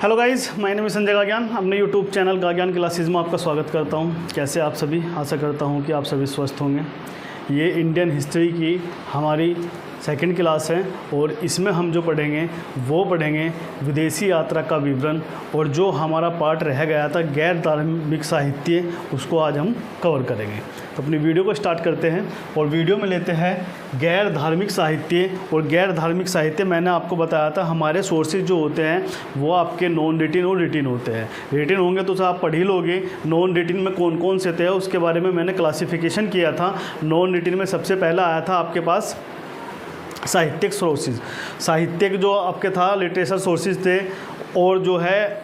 Hello guys, my name is Sanjay Gagyan. अपने YouTube channel गाज्ञान classes में आपका स्वागत करता हूं। कैसे आप सभी? आशा करता हूं कि आप सभी स्वस्थ होंगे। ये इंडियन हिस्ट्री की हमारी सेकंड क्लास है और इसमें हम जो पढ़ेंगे वो पढ़ेंगे विदेशी यात्रा का विवरण, और जो हमारा पार्ट रह गया था गैर धार्मिक साहित्य, उसको आज हम कवर करेंगे। तो अपनी वीडियो को स्टार्ट करते हैं और वीडियो में लेते हैं गैर धार्मिक साहित्य। और गैर धार्मिक साहित्य मैंने आपको बताया था, हमारे सोर्सेज जो होते हैं वो आपके नॉन रिटिन और रिटिन होते हैं। रिटिन होंगे तो आप पढ़ ही लोगे, नॉन रिटिन में कौन कौन से थे उसके बारे में मैंने क्लासिफिकेशन किया था। नॉन रिटिन में सबसे पहला आया था आपके पास साहित्यिक सोर्सेज, साहित्यिक जो आपके था लिटरेचर सोर्सेज थे, और जो है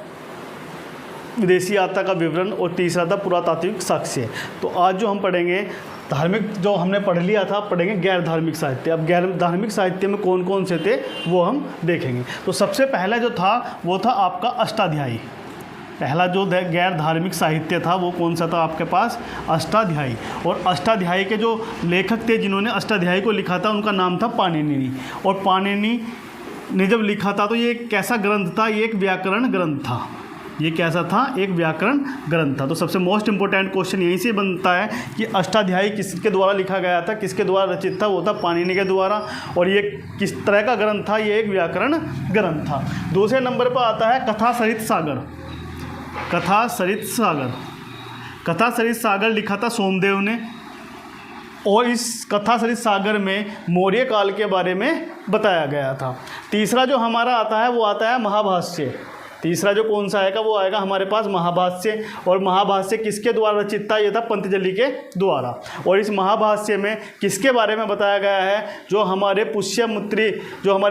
विदेशी यात्रा का विवरण, और तीसरा था पुरातात्विक साक्ष्य। तो आज जो हम पढ़ेंगे धार्मिक, जो हमने पढ़ लिया था, पढ़ेंगे गैर धार्मिक साहित्य। अब गैर धार्मिक साहित्य में कौन कौन से थे वो हम देखेंगे। तो सबसे पहला जो था वो था आपका अष्टाध्यायी। पहला जो गैर धार्मिक साहित्य था वो कौन सा था आपके पास? अष्टाध्यायी। और अष्टाध्यायी के जो लेखक थे जिन्होंने अष्टाध्यायी को लिखा था उनका नाम था पाणिनि। और पाणिनि ने जब लिखा था तो ये कैसा ग्रंथ था? ये एक व्याकरण ग्रंथ था। ये कैसा था? एक व्याकरण ग्रंथ था। तो सबसे मोस्ट इंपॉर्टेंट क्वेश्चन यहीं से बनता है कि अष्टाध्यायी किसके द्वारा लिखा गया था, किसके द्वारा रचित था? वो था पाणिनि के द्वारा। और ये किस तरह का ग्रंथ था? ये एक व्याकरण ग्रंथ था। दूसरे नंबर पर आता है कथा सरित सागर। कथा सरित सागर, कथा सरित सागर लिखा था सोमदेव ने, और इस कथा सरित सागर में मौर्य काल के बारे में बताया गया था। तीसरा जो हमारा आता है वो आता है महाभाष्य। तीसरा जो कौन सा आएगा वो आएगा हमारे पास महाभाष्य। और महाभाष्य किसके द्वारा रचित था? ये था पतंजलि के द्वारा। और इस महाभाष्य में किसके बारे में बताया गया है? जो हमारे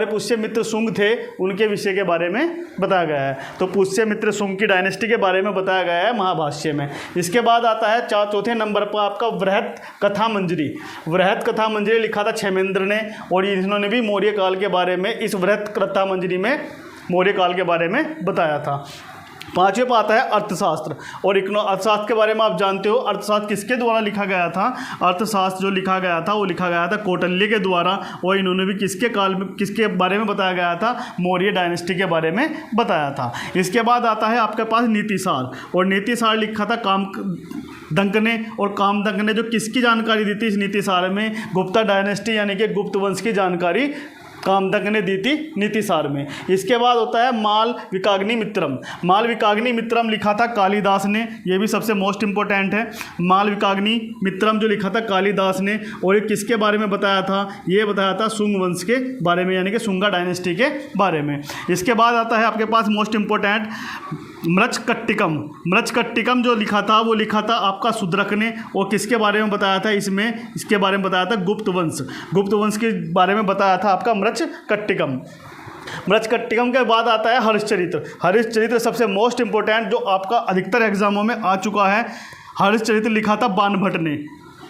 पुष्यमित्र शुंग थे उनके विषय के बारे में बताया गया है। तो पुष्यमित्र शुंग की डायनेस्टी के बारे में बताया गया है महाभाष्य में। इसके बाद आता है चौथे नंबर पर आपका बृहत कथा मंजरी। बृहत कथा मंजरी लिखा था क्षेमेंद्र ने, और इन्होंने भी मौर्य काल के बारे में इस बृहत कथा मंजरी में मौर्य काल के बारे में बताया था। पांचवें पर आता है अर्थशास्त्र। और अर्थशास्त्र के बारे में आप जानते हो, अर्थशास्त्र किसके द्वारा लिखा गया था? अर्थशास्त्र जो लिखा गया था वो लिखा गया था कौटिल्य के द्वारा। और इन्होंने भी किसके बारे में बताया गया था? मौर्य डायनेस्टी के बारे में बताया था। इसके बाद आता है आपके पास नीतिसार। और नीतिसार लिखा था कामदंक ने। और कामदंक ने जो किसकी जानकारी दी थी इस नीतिसार में? गुप्ता डायनेस्टी यानी कि गुप्त वंश की जानकारी कामदंक ने दी थी नीतिसार में। इसके बाद होता है मालविकाग्नि मित्रम। मालविकाग्नि मित्रम लिखा था कालिदास ने, ये भी सबसे मोस्ट इंपॉर्टेंट है। मालविकाग्नि मित्रम जो लिखा था कालिदास ने, और ये किसके बारे में बताया था? ये बताया था शुंग वंश के बारे में, यानी कि शुंगा डायनेस्टी के बारे में। इसके बाद आता है आपके पास मोस्ट इंपॉर्टेंट मृच्छकट्टिकम। मृच्छकट्टिकम जो लिखा था वो लिखा था आपका शूद्रक ने, और किसके बारे में बताया था इसके बारे में बताया था गुप्त वंश। गुप्त वंश के बारे में बताया था आपका मृच्छकट्टिकम। मृच्छकट्टिकम के बाद आता है हर्षचरित्र। हर्षचरित्र सबसे मोस्ट इंपॉर्टेंट जो आपका अधिकतर एग्जामों में आ चुका है। हर्षचरित्र लिखा था बाणभट्ट ने।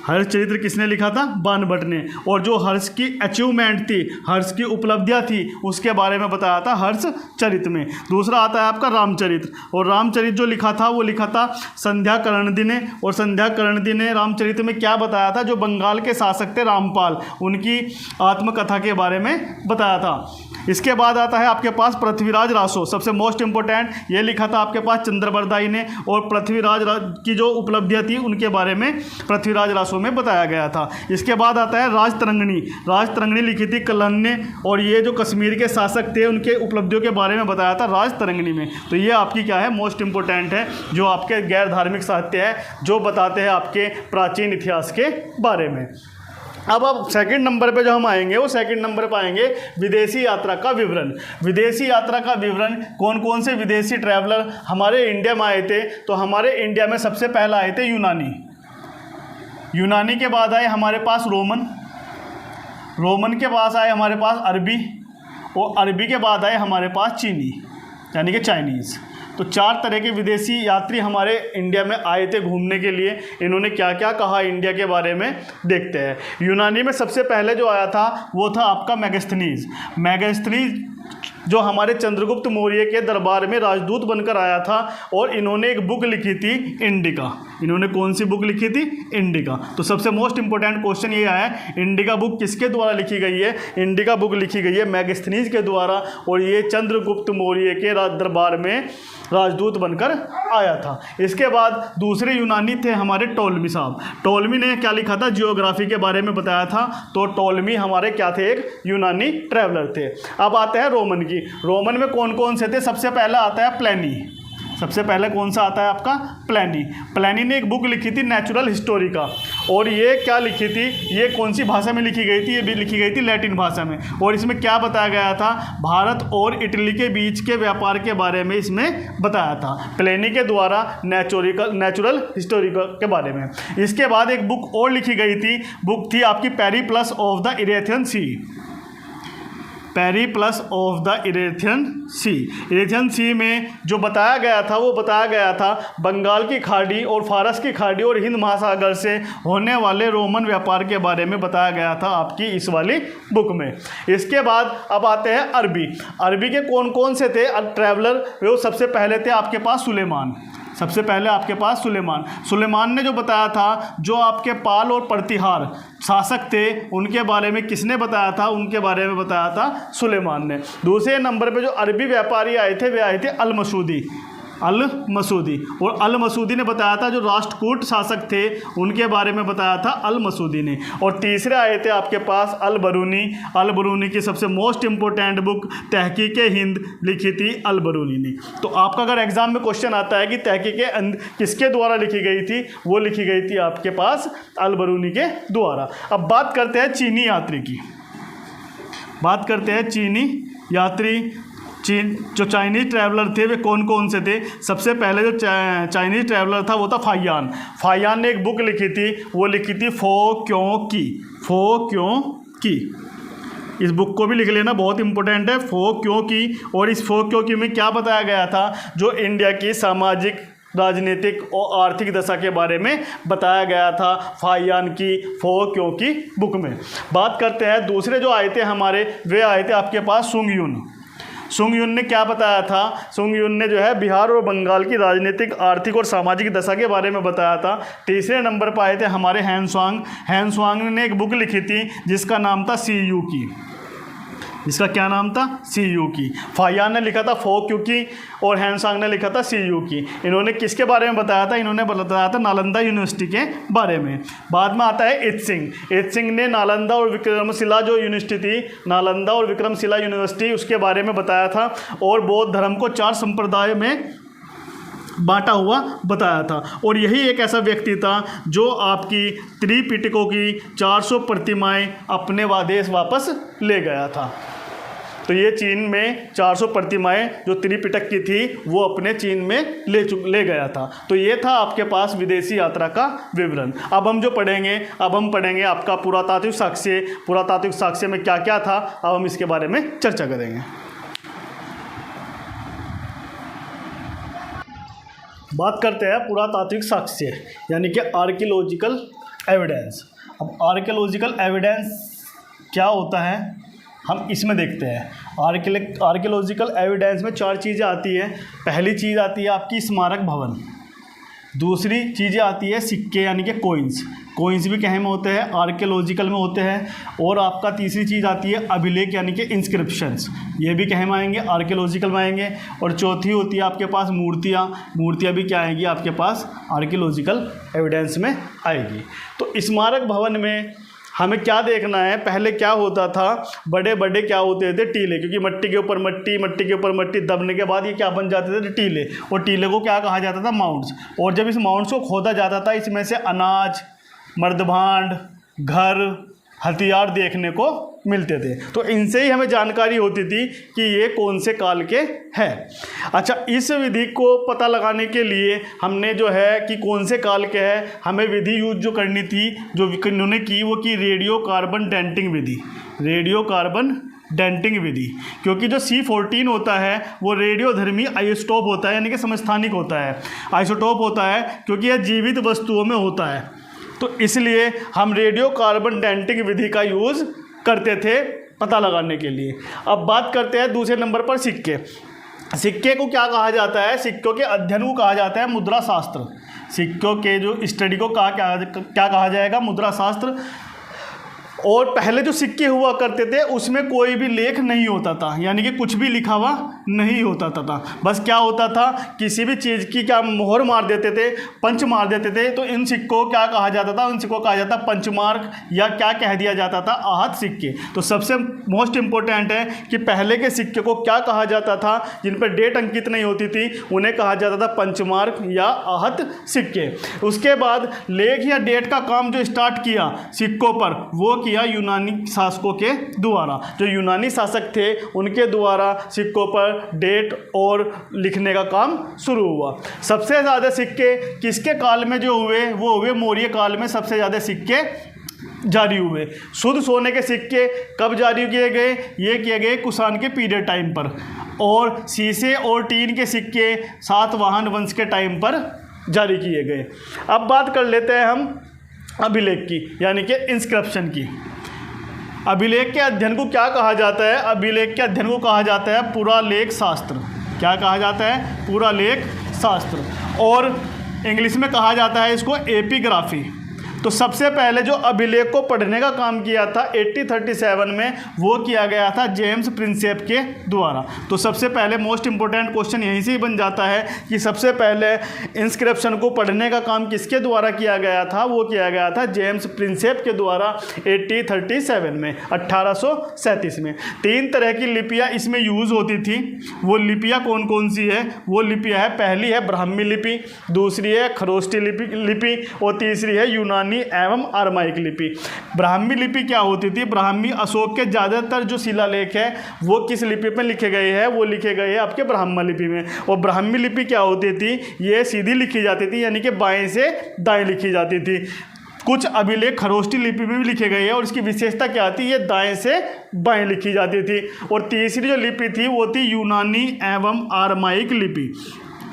हर्षचरित्र किसने लिखा था? बाणभट्ट ने। और जो हर्ष की अचीवमेंट थी, हर्ष की उपलब्धियां थी, उसके बारे में बताया था हर्षचरित्र में। दूसरा आता है आपका रामचरित्र। और रामचरित्र जो लिखा था वो लिखा था संध्याकर्णदी ने। और संध्याकर्णदी ने रामचरित्र में क्या बताया था? जो बंगाल के शासक थे रामपाल, उनकी आत्मकथा के बारे में बताया था। इसके बाद आता है आपके पास पृथ्वीराज रासो। सबसे मोस्ट इंपॉर्टेंट ये लिखा था आपके पास चंद्रबरदाई ने, और पृथ्वीराज की जो उपलब्धियां थी उनके बारे में पृथ्वीराज रासो में बताया गया था। इसके बाद आता है राजतरंगिणी। राजतरंगिणी लिखी थी कल्हण ने, और ये जो कश्मीर के शासक थे उनके उपलब्धियों के बारे में बताया था राजतरंगिणी में। तो ये आपकी क्या है? मोस्ट इंपॉर्टेंट है, जो आपके गैर धार्मिक साहित्य है, जो बताते हैं आपके प्राचीन इतिहास के बारे में। अब सेकंड नंबर पे जो हम आएंगे वो सेकंड नंबर पे आएंगे विदेशी यात्रा का विवरण। विदेशी यात्रा का विवरण, कौन कौन से विदेशी ट्रैवलर हमारे इंडिया में आए थे? तो हमारे इंडिया में सबसे पहला आए थे यूनानी। यूनानी के बाद आए हमारे पास रोमन। रोमन के पास आए हमारे पास अरबी, और अरबी के बाद आए हमारे पास चीनी, यानी कि चाइनीज़। तो 4 तरह के विदेशी यात्री हमारे इंडिया में आए थे घूमने के लिए। इन्होंने क्या क्या कहा इंडिया के बारे में देखते हैं। यूनानी में सबसे पहले जो आया था वो था आपका मेगास्थनीज। मेगास्थनीज जो हमारे चंद्रगुप्त मौर्य के दरबार में राजदूत बनकर आया था, और इन्होंने एक बुक लिखी थी इंडिका। इन्होंने कौन सी बुक लिखी थी? इंडिका। तो सबसे मोस्ट इंपॉर्टेंट क्वेश्चन ये आया है, इंडिका बुक किसके द्वारा लिखी गई है? इंडिका बुक लिखी गई है मैगस्थनीज के द्वारा, और ये चंद्रगुप्त मौर्य के दरबार में राजदूत बनकर आया था। इसके बाद दूसरे यूनानी थे हमारे टोलमी साहब। टोलमी ने क्या लिखा था? जियोग्राफी के बारे में बताया था। तो टोलमी हमारे क्या थे? एक यूनानी ट्रैवलर थे। अब आते हैं रोमन की। रोमन में कौन कौन से थे? सबसे पहला आता है प्लेनी। सबसे पहले कौन सा आता है आपका? प्लेनी। प्लेनी ने एक बुक लिखी थी नेचुरल हिस्टोरिका, और ये क्या लिखी थी? ये कौन सी भाषा में लिखी गई थी? ये भी लिखी गई थी लैटिन भाषा में। और इसमें क्या बताया गया था? भारत और इटली के बीच के व्यापार के बारे में इसमें बताया था, प्लेनी के द्वारा नेचुरल हिस्टोरिका के बारे में। इसके बाद एक बुक और लिखी गई थी, बुक थी आपकी Periplus of the Erythraean Sea. Periplus of the Erythraean Sea. Erythraean Sea में जो बताया गया था, वो बताया गया था बंगाल की खाड़ी और फारस की खाड़ी और हिंद महासागर से होने वाले रोमन व्यापार के बारे में बताया गया था आपकी इस वाली बुक में। इसके बाद अब आते हैं अरबी। अरबी के कौन कौन से थे ट्रैवलर? वो सबसे पहले थे आपके पास सुलेमान। सबसे पहले आपके पास सुलेमान ने जो बताया था, जो आपके पाल और प्रतिहार शासक थे उनके बारे में किसने बताया था? उनके बारे में बताया था सुलेमान ने। दूसरे नंबर पे जो अरबी व्यापारी आए थे, वे आए थे अल मसूदी। और अल मसूदी ने बताया था, जो राष्ट्रकूट शासक थे उनके बारे में बताया था अल मसूदी ने। और तीसरे आए थे आपके पास अल बरूनी। अल बरूनी की सबसे मोस्ट इंपॉर्टेंट बुक तहकीक हिंद लिखी थी अल बरूनी ने। तो आपका अगर एग्जाम में क्वेश्चन आता है कि तहकीक किसके द्वारा लिखी गई थी, वो लिखी गई थी आपके पास अल बरूनी के द्वारा। अब बात करते हैं चीनी यात्री की। बात करते हैं चीनी यात्री। जो चाइनीज़ ट्रैवलर थे वे कौन कौन से थे? सबसे पहले जो चाइनीज़ ट्रैवलर था वो था फाइयान। फाइयान ने एक बुक लिखी थी, वो लिखी थी फो क्यों की। फो क्यों की, इस बुक को भी लिख लेना, बहुत इंपॉर्टेंट है, फो क्यों की। और इस फो क्यों की में क्या बताया गया था? जो इंडिया की सामाजिक, राजनीतिक और आर्थिक दशा के बारे में बताया गया था फाइयान की फो क्यों की बुक में। बात करते हैं दूसरे जो आए थे हमारे, वे आए थे आपके पास सुंग युन। सुंग युन ने क्या बताया था? सुंग युन ने जो है बिहार और बंगाल की राजनीतिक, आर्थिक और सामाजिक दशा के बारे में बताया था। तीसरे नंबर पर आए थे हमारे हैंसवांग। हैंसवांग ने एक बुक लिखी थी जिसका नाम था सी यू की। इसका क्या नाम था? सी यू की। फाइयान ने लिखा था फो क्यू की, और हैंसवांग ने लिखा था सी यू की। इन्होंने किसके बारे में बताया था? इन्होंने बताया था नालंदा यूनिवर्सिटी के बारे में। बाद में आता है इत सिंह। इत सिंह ने नालंदा और विक्रमशिला जो यूनिवर्सिटी थी, नालंदा और विक्रमशिला यूनिवर्सिटी, उसके बारे में बताया था, और बौद्ध धर्म को 4 संप्रदाय में बांटा हुआ बताया था। और यही एक ऐसा व्यक्ति था जो आपकी त्रिपिटकों की 400 प्रतिमाएं अपने देश वापस ले गया था। तो ये चीन में 400 प्रतिमाएं जो त्रिपिटक की थी वो अपने चीन में ले गया था। तो ये था आपके पास विदेशी यात्रा का विवरण। अब हम जो पढ़ेंगे, अब हम पढ़ेंगे आपका पुरातात्विक साक्ष्य। पुरातात्विक साक्ष्य में क्या क्या था, अब हम इसके बारे में चर्चा करेंगे। बात करते हैं पुरातात्विक साक्ष्य, यानी कि आर्कियोलॉजिकल एविडेंस। अब आर्कियोलॉजिकल एविडेंस क्या होता है हम इसमें देखते हैं। आर्कियोलॉजिकल एविडेंस में 4 चीज़ें आती है। पहली चीज़ आती है आपकी स्मारक भवन, दूसरी चीज़ें आती है सिक्के यानी कि कोइंस। कोइंस भी कहीं में होते हैं? आर्कियोलॉजिकल में होते हैं। और आपका तीसरी चीज़ आती है अभिलेख यानी कि इंस्क्रिप्शंस, ये भी कहीं में आएंगे? आर्कियोलॉजिकल में आएंगे। और चौथी होती है आपके पास मूर्तियाँ। मूर्तियाँ भी क्या आएंगी आपके पास? आर्कियोलॉजिकल एविडेंस में आएगी। तो स्मारक भवन में हमें क्या देखना है? पहले क्या होता था? बड़े बड़े क्या होते थे? टीले, क्योंकि मिट्टी के ऊपर मिट्टी, मिट्टी के ऊपर मिट्टी दबने के बाद ये क्या बन जाते थे? टीले। और टीले को क्या कहा जाता था? माउंट्स। और जब इस माउंट्स को खोदा जाता था, इसमें से अनाज, मर्दभांड, घर, हथियार देखने को मिलते थे। तो इनसे ही हमें जानकारी होती थी कि ये कौन से काल के हैं। अच्छा, इस विधि को पता लगाने के लिए हमने जो है कि कौन से काल के हैं, हमें विधि यूज जो करनी थी, जो इन्होंने की, वो की रेडियो कार्बन डेंटिंग विधि। रेडियो कार्बन डेंटिंग विधि, क्योंकि जो C14 होता है वो रेडियोधर्मी आइसोटोप होता है, यानी कि समस्थानिक होता है, आइसोटोप होता है, क्योंकि यह जीवित वस्तुओं में होता है। तो इसलिए हम रेडियो कार्बन डेंटिंग विधि का यूज़ करते थे पता लगाने के लिए। अब बात करते हैं दूसरे नंबर पर सिक्के। सिक्के को क्या कहा जाता है? सिक्कों के अध्ययन को कहा जाता है मुद्रा शास्त्र। सिक्कों के जो स्टडी को क्या कहा जाएगा? मुद्रा शास्त्र। और पहले जो सिक्के हुआ करते थे उसमें कोई भी लेख नहीं होता था, यानी कि कुछ भी लिखा हुआ नहीं होता था। बस क्या होता था, किसी भी चीज़ की क्या मोहर मार देते थे, पंच मार देते थे, तो इन सिक्कों को क्या कहा जाता था? उन सिक्कों को कहा जाता पंचमार्क, या क्या कह दिया जाता था? आहत सिक्के। तो सबसे मोस्ट इम्पोर्टेंट है कि पहले के सिक्के को क्या कहा जाता था? जिन पर डेट अंकित नहीं होती थी उन्हें कहा जाता था पंचमार्क या आहत सिक्के। उसके बाद लेख या डेट का काम जो स्टार्ट किया सिक्कों पर, वो किया यूनानी शासकों के द्वारा। जो यूनानी शासक थे उनके द्वारा सिक्कों पर डेट और लिखने का काम शुरू हुआ। सबसे ज़्यादा सिक्के किसके काल में जो हुए? वो हुए मौर्य काल में सबसे ज़्यादा सिक्के जारी हुए। शुद्ध सोने के सिक्के कब जारी किए गए? ये किए गए कुषाण के पीरियड टाइम पर। और शीशे और टीन के सिक्के सातवाहन वंश के टाइम पर जारी किए गए। अब बात कर लेते हैं हम अभिलेख की, यानी कि इंस्क्रिप्शन की। अभिलेख के अध्ययन को क्या कहा जाता है? अभिलेख के अध्ययन को कहा जाता है पुरालेख शास्त्र। क्या कहा जाता है? पुरालेख शास्त्र। और इंग्लिश में कहा जाता है इसको एपिग्राफी। तो सबसे पहले जो अभिलेख को पढ़ने का काम किया था 1837 में, वो किया गया था जेम्स प्रिंसेप के द्वारा। तो सबसे पहले मोस्ट इंपॉर्टेंट क्वेश्चन यहीं से ही बन जाता है कि सबसे पहले इंस्क्रिप्शन को पढ़ने का काम किसके द्वारा किया गया था? वो किया गया था जेम्स प्रिंसेप के द्वारा 1837 में, 1837 में। 3 तरह की लिपियाँ इसमें यूज़ होती थी। वो लिपियाँ कौन कौन सी है? वो लिपियाँ है, पहली है ब्राह्मी लिपि, दूसरी है खरोष्टी लिपि और तीसरी है यूनानी एवं अरमाइक लिपि। ब्राह्मी लिपि क्या होती थी? ब्राह्मी अशोक के ज़्यादातर जो शिलालेख है वो किस लिपि में लिखे गए हैं? वो लिखे गए हैं आपके ब्राह्मी लिपि में। और ब्राह्मी लिपि क्या होती थी? ये सीधी लिखी जाती थी, यानी कि बाएं से दाएं लिखी जाती थी। कुछ अभिलेख खरोष्टी लिपि में भी लिखे गए हैं और इसकी विशेषता क्या थी? ये दाएं से बाएं लिखी जाती थी। और तीसरी जो लिपि थी वो थी यूनानी एवं अरमाइक लिपि।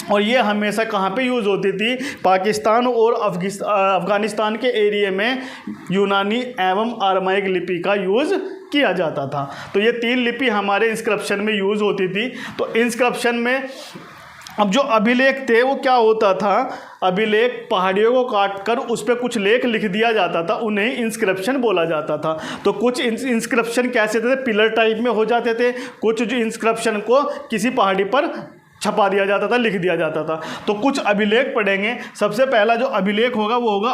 और ये हमेशा कहाँ पे यूज़ होती थी? पाकिस्तान और अफ़गानिस्तान के एरिया में यूनानी एवं अरमाइक लिपि का यूज़ किया जाता था। तो ये 3 लिपि हमारे इंस्क्रिप्शन में यूज़ होती थी। तो इंस्क्रिप्शन में अब जो अभिलेख थे वो क्या होता था? अभिलेख पहाड़ियों को काट कर उस पर कुछ लेख लिख दिया जाता था, उन्हें इंस्क्रिप्शन बोला जाता था। तो कुछ इंस्क्रिप्शन कैसे थे? पिलर टाइप में हो जाते थे। कुछ जो इंस्क्रिप्शन को किसी पहाड़ी पर छपा दिया जाता था, लिख दिया जाता था। तो कुछ अभिलेख पढ़ेंगे। सबसे पहला जो अभिलेख होगा वो होगा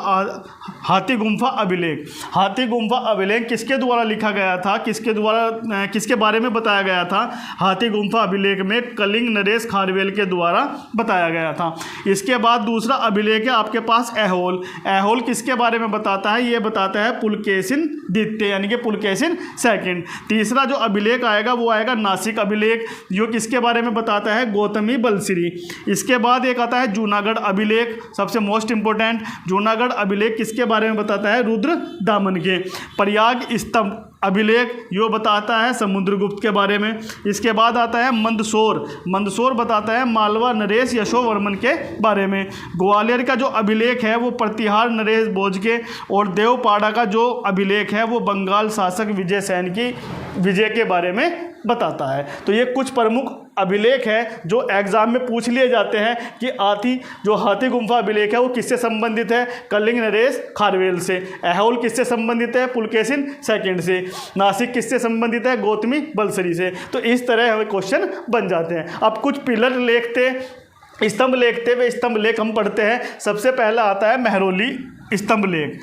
हाथी गुम्फा अभिलेख। हाथी गुम्फा अभिलेख किसके द्वारा लिखा गया था? किसके बारे में बताया गया था? हाथी गुम्फा अभिलेख में कलिंग नरेश खारवेल के द्वारा बताया गया था। इसके बाद दूसरा अभिलेख है आपके पास ऐहोल। ऐहोल किसके बारे में बताता है? ये बताता है पुलकेशिन द्वितीय, यानी कि पुलकेशिन सेकंड। तीसरा जो अभिलेख आएगा वो आएगा नासिक अभिलेख, जो किसके बारे में बताता है? गौतमी बलश्री। इसके बाद एक आता है जूनागढ़ अभिलेख, सबसे मोस्ट इंपोर्टेंट। जूनागढ़ अभिलेख किसके बारे में बताता है? रुद्र दामन के। प्रयाग स्तंभ अभिलेख यो बताता है समुद्रगुप्त के बारे में। इसके बाद आता है मंदसौर। मंदसौर बताता है मालवा नरेश यशोवर्मन के बारे में। ग्वालियर का जो अभिलेख है वो प्रतिहार नरेश भोज के। और देवपाड़ा का जो अभिलेख है वो बंगाल शासक विजय सैन की विजय के बारे में बताता है। तो ये कुछ प्रमुख अभिलेख है जो एग्जाम में पूछ लिए जाते हैं कि हाथी गुम्फा अभिलेख है वो किससे संबंधित है? कलिंग नरेश खारवेल से। ऐहोल किससे संबंधित है? पुलकेशिन सेकंड से। नासिक किससे संबंधित है? गौतमी बलश्री से। तो इस तरह हमें क्वेश्चन बन जाते हैं। अब कुछ पिलर लेख थे, स्तंभ लेख थे, वे स्तंभ लेख हम पढ़ते हैं। सबसे पहला आता है मेहरौली स्तंभ लेख।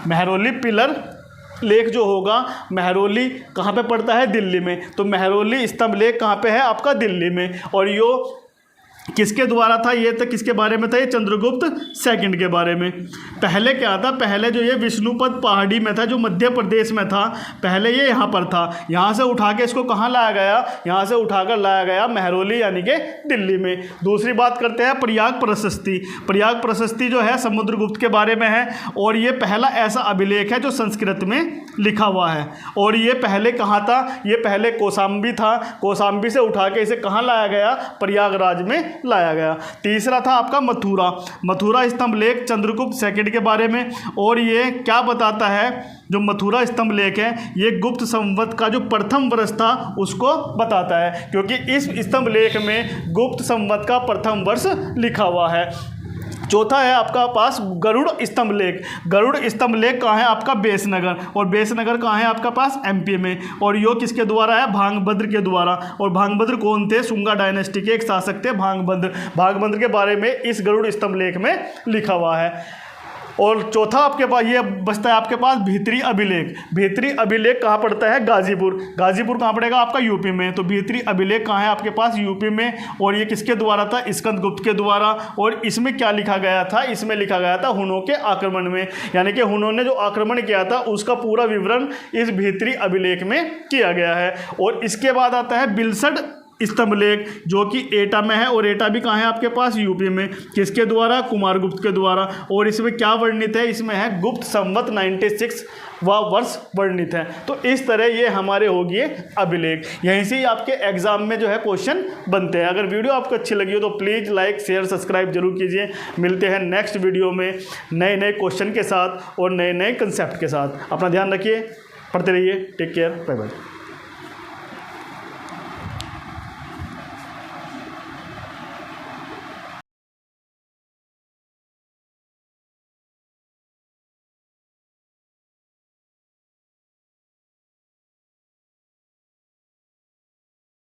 मेहरौली पिलर लेख जो होगा, मेहरौली कहाँ पे पड़ता है? दिल्ली में। तो मेहरौली स्तंभ लेख कहाँ पे है? आपका दिल्ली में। और यो किसके द्वारा था? ये तो किसके बारे में था? ये चंद्रगुप्त सेकंड के बारे में। पहले क्या था? पहले जो ये विष्णुपद पहाड़ी में था, जो मध्य प्रदेश में था, पहले ये यहाँ पर था। यहाँ से उठा के इसको कहाँ लाया गया? यहाँ से उठाकर लाया गया मेहरौली, यानी कि दिल्ली में। दूसरी बात करते हैं प्रयाग प्रशस्ति। प्रयाग प्रशस्ति जो है समुद्रगुप्त के बारे में है और ये पहला ऐसा अभिलेख है जो संस्कृत में लिखा हुआ है। और ये पहले कहाँ था? ये पहले कौशाम्बी था, कौशाम्बी से उठा के इसे कहाँ लाया गया? प्रयागराज में लाया गया। तीसरा था आपका मथुरा, मथुरा स्तंभ लेख चंद्रगुप्त सेकंड के बारे में। और ये क्या बताता है? जो मथुरा स्तंभ लेख है ये गुप्त संवत का जो प्रथम वर्ष था उसको बताता है, क्योंकि इस स्तंभ लेख में गुप्त संवत का प्रथम वर्ष लिखा हुआ है। चौथा है आपका पास गरुड़ स्तंभ लेख। गरुड़ स्तंभ लेख कहाँ है? आपका बेसनगर। और बेसनगर कहाँ है? आपका पास एमपी में। और यो किसके द्वारा है? भांगभद्र के द्वारा। और भांगभद्र कौन थे? शुंगा डायनेस्टी के एक शासक थे भांगभद्र। भांगभद्र के बारे में इस गरुड़ स्तंभ लेख में लिखा हुआ है। और चौथा आपके पास ये बचता है आपके पास भीतरी अभिलेख। भीतरी अभिलेख कहाँ पड़ता है? गाजीपुर। गाजीपुर कहाँ पड़ेगा? आपका यूपी में। तो भीतरी अभिलेख कहाँ है? आपके पास यूपी में। और ये किसके द्वारा था? स्कंदगुप्त के द्वारा। और इसमें क्या लिखा गया था? इसमें लिखा गया था हुनों के आक्रमण में, यानी कि हुनों ने जो आक्रमण किया था उसका पूरा विवरण इस भीतरी अभिलेख में किया गया है। और इसके बाद आता है बिलसड स्तंभ लेख, जो कि एटा में है। और एटा भी कहाँ है? आपके पास यूपी में। किसके द्वारा? कुमारगुप्त के द्वारा। और इसमें क्या वर्णित है? इसमें है गुप्त संवत 96 वर्ष वर्णित है। तो इस तरह ये हमारे हो गए अभिलेख। यहीं से ही आपके एग्जाम में जो है क्वेश्चन बनते हैं। अगर वीडियो आपको अच्छी लगी हो तो प्लीज़ लाइक शेयर सब्सक्राइब जरूर कीजिए। मिलते हैं नेक्स्ट वीडियो में नए नए क्वेश्चन के साथ और नए नए कंसेप्ट के साथ। अपना ध्यान रखिए, पढ़ते रहिए। Take care, bye bye.